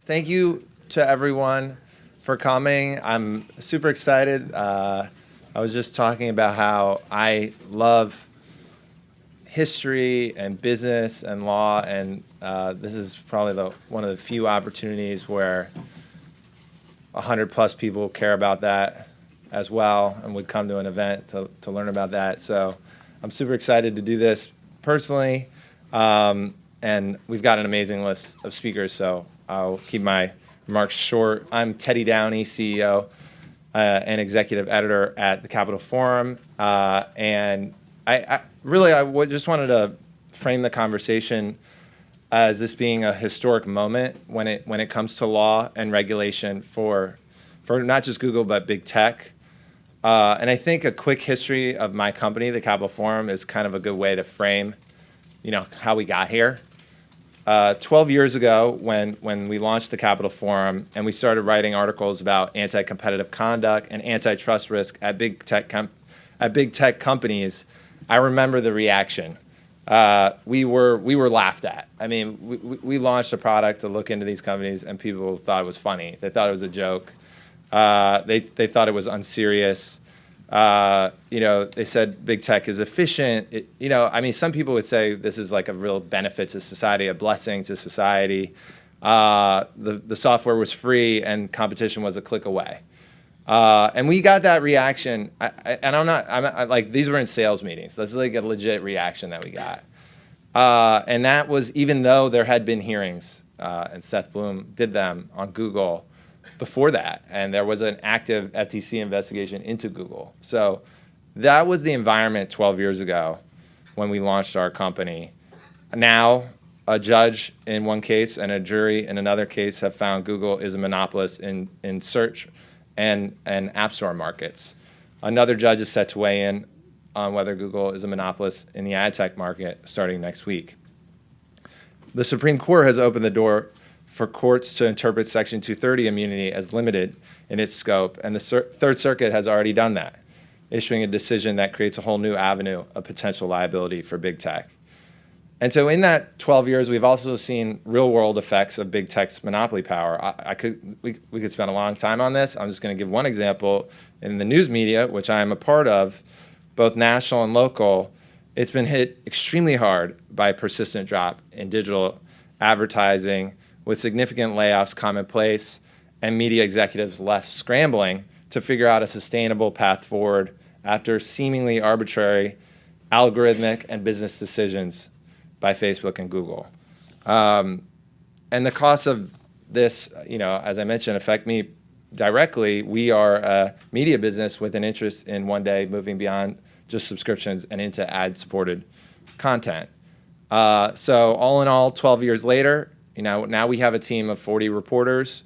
Thank you to everyone for coming. I'm super excited. I was just talking about how I love history and business and law, and this is probably one of the few opportunities where 100+ people care about that as well and would come to an event to learn about that. So I'm super excited to do this personally, and we've got an amazing list of speakers, so I'll keep my remarks short. I'm Teddy Downey, CEO and executive editor at the Capital Forum, and I just wanted to frame the conversation as this being a historic moment when it comes to law and regulation for not just Google but big tech. And I think a quick history of my company, the Capital Forum, is kind of a good way to frame, how we got here. 12 years ago, when we launched the Capital Forum and we started writing articles about anti-competitive conduct and antitrust risk at big tech companies, I remember the reaction. We were laughed at. I mean, we launched a product to look into these companies, and people thought it was funny. They thought it was a joke. They thought it was unserious. They said big tech is efficient. Some people would say this is like a real benefit to society, a blessing to society. The software was free and competition was a click away. And we got that reaction. These were in sales meetings. This is like a legit reaction that we got. And that was even though there had been hearings, and Seth Bloom did them on Google before that, and there was an active FTC investigation into Google. So that was the environment 12 years ago when we launched our company. Now, a judge in one case and a jury in another case have found Google is a monopolist in search and App Store markets. Another judge is set to weigh in on whether Google is a monopolist in the ad tech market starting next week. The Supreme Court has opened the door for courts to interpret Section 230 immunity as limited in its scope, and the Third Circuit has already done that, issuing a decision that creates a whole new avenue of potential liability for big tech. And so in that 12 years, we've also seen real-world effects of big tech's monopoly power. We could spend a long time on this. I'm just going to give one example. In the news media, which I am a part of, both national and local, it's been hit extremely hard by a persistent drop in digital advertising, with significant layoffs commonplace and media executives left scrambling to figure out a sustainable path forward after seemingly arbitrary algorithmic and business decisions by Facebook and Google. And the costs of this, as I mentioned, affect me directly. We are a media business with an interest in one day moving beyond just subscriptions and into ad-supported content. So all in all, 12 years later, now we have a team of 40 reporters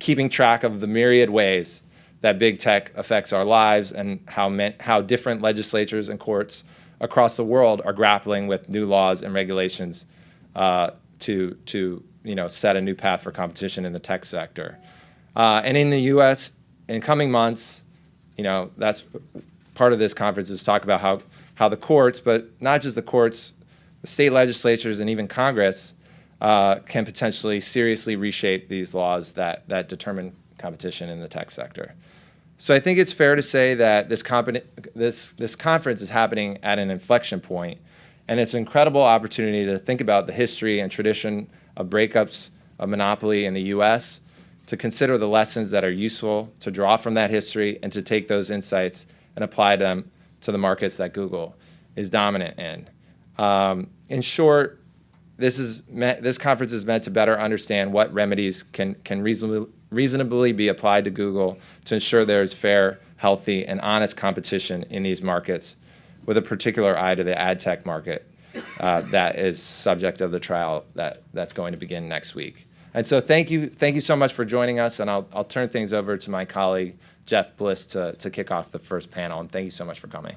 keeping track of the myriad ways that big tech affects our lives and how different legislatures and courts across the world are grappling with new laws and regulations to set a new path for competition in the tech sector. And in the U.S., in coming months, that's part of this conference is talk about how the courts, but not just the courts, the state legislatures and even Congress can potentially seriously reshape these laws that determine competition in the tech sector. So I think it's fair to say that this conference is happening at an inflection point, and it's an incredible opportunity to think about the history and tradition of breakups of monopoly in the U.S., to consider the lessons that are useful, to draw from that history, and to take those insights and apply them to the markets that Google is dominant in. In short, this conference is meant to better understand what remedies can reasonably be applied to Google to ensure there is fair, healthy, and honest competition in these markets, with a particular eye to the ad tech market that is subject of the trial that's going to begin next week. And so thank you so much for joining us, and I'll turn things over to my colleague Jeff Bliss to kick off the first panel. And thank you so much for coming.